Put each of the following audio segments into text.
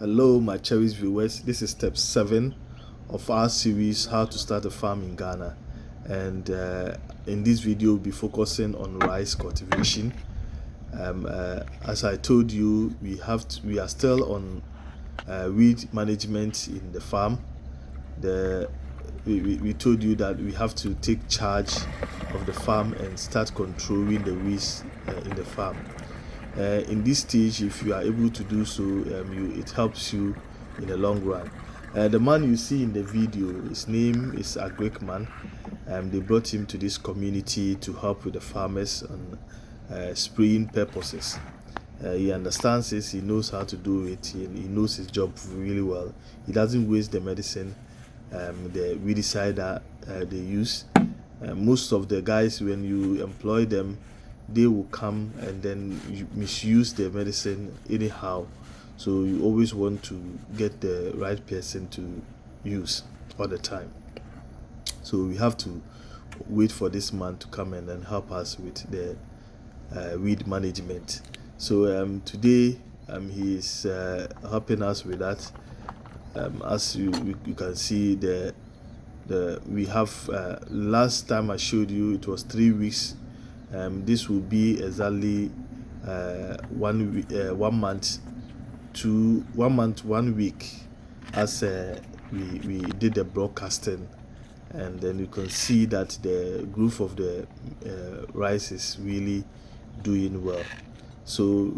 Hello, my cherished viewers. This is step 7 of our series, How to Start a Farm in Ghana. And in this video, we'll be focusing on rice cultivation. As I told you, we are still on weed management in the farm. We told you that we have to take charge of the farm and start controlling the weeds in the farm. In this stage, if you are able to do so, it helps you in the long run. The man you see in the video, his name is a Greek man. They brought him to this community to help with the farmers on spraying purposes. He understands this, he knows how to do it, he knows his job really well. He doesn't waste the medicine, the weedicide that they use. Most of the guys, when you employ them, they will come and then you misuse the medicine anyhow. So you always want to get the right person to use all the time. So we have to wait for this man to come and then help us with the weed management. So today he is helping us with that. As you can see, we have last time I showed you, it was 3 weeks. This will be exactly 1 month to 1 week as we did the broadcasting, and then you can see that the growth of the rice is really doing well. So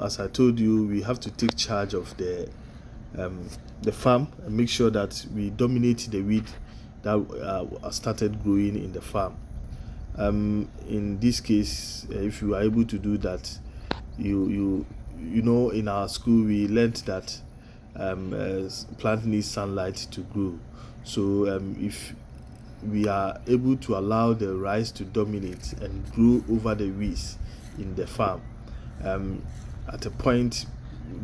as I told you, we have to take charge of the farm and make sure that we dominate the weed that started growing in the farm. In this case, if you are able to do that, you know, in our school we learned that plant needs sunlight to grow. So if we are able to allow the rice to dominate and grow over the weeds in the farm, at a point,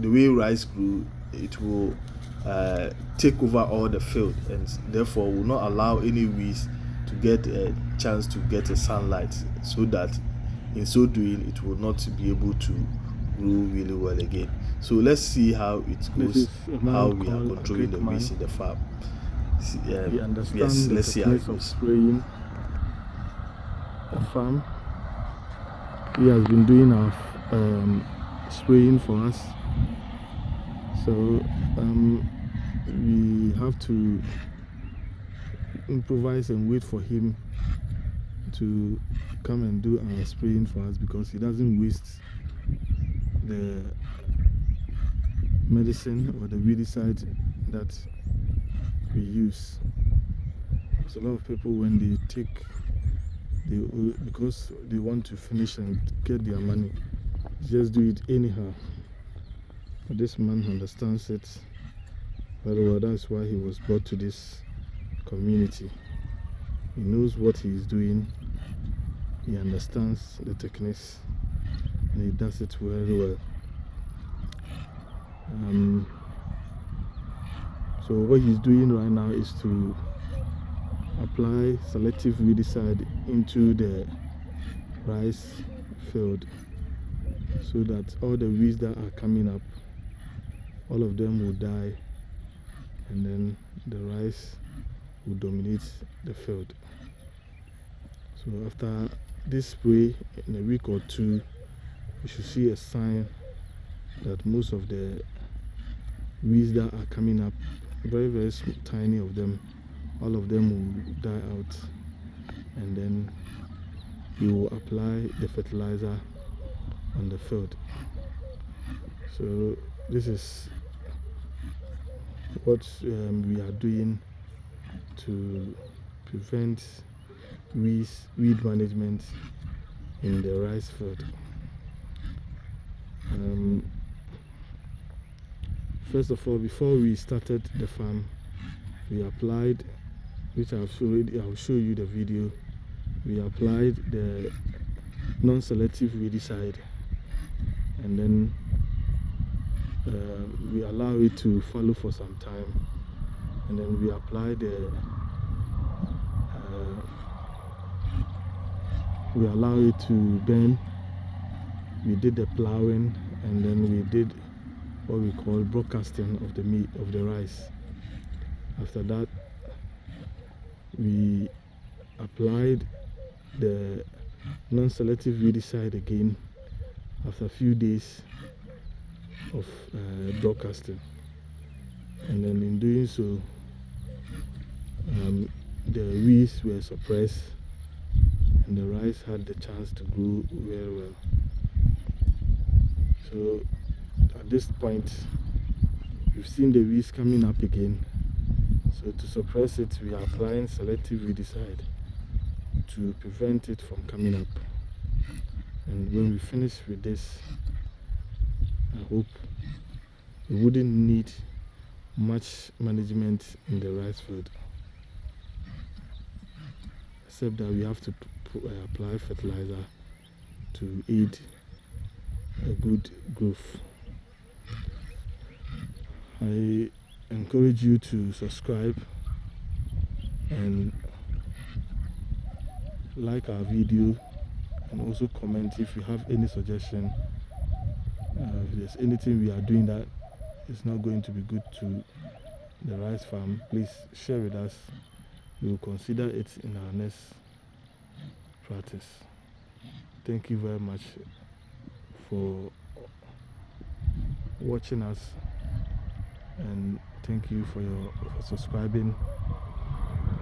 the way rice grew, it will take over all the field, and therefore will not allow any weeds to get a chance to get a sunlight, so that in so doing it will not be able to grow really well again. So let's see how it goes, how we are controlling the weeds in the farm. Yes, let's see how it goes. Spraying the farm. He has been doing our spraying for us, so we have to improvise and wait for him to come and do our spraying for us, because he doesn't waste the medicine or the weedicide that we use. So a lot of people, when they take, because they want to finish and get their money, just do it anyhow. But this man understands it very well. That's why he was brought to this community. He knows what he is doing, he understands the techniques, and he does it very well. So what he's doing right now is to apply selective weedicide into the rice field, so that all the weeds that are coming up, all of them will die, and then the rice will dominate the field. So after this spray, in a week or two, you should see a sign that most of the weeds that are coming up, very, very tiny of them, all of them will die out, and then you will apply the fertilizer on the field. So this is what we are doing to prevent weed management in the rice field. First of all, before we started the farm, we applied, which I'll show you the video, we applied the non-selective weedicide, and then we allow it to follow for some time, and then we apply we allow it to burn. We did the plowing, and then we did what we call broadcasting of the meat of the rice. After that, we applied the non-selective weedicide again after a few days of broadcasting, and then in doing so, the weeds were suppressed and the rice had the chance to grow very well. So at this point, we've seen the weeds coming up again. So to suppress it, we are applying selective weedicide to prevent it from coming up. And when we finish with this, I hope we wouldn't need much management in the rice field, except that we have to apply fertilizer to aid a good growth. I encourage you to subscribe and like our video, and also comment if you have any suggestion. If there's anything we are doing that is not going to be good to the rice farm, please share with us. We will consider it in our next practice. Thank you very much for watching us, and thank you for subscribing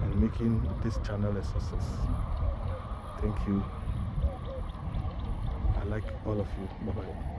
and making this channel a success. Thank you. I like all of you. Bye-bye.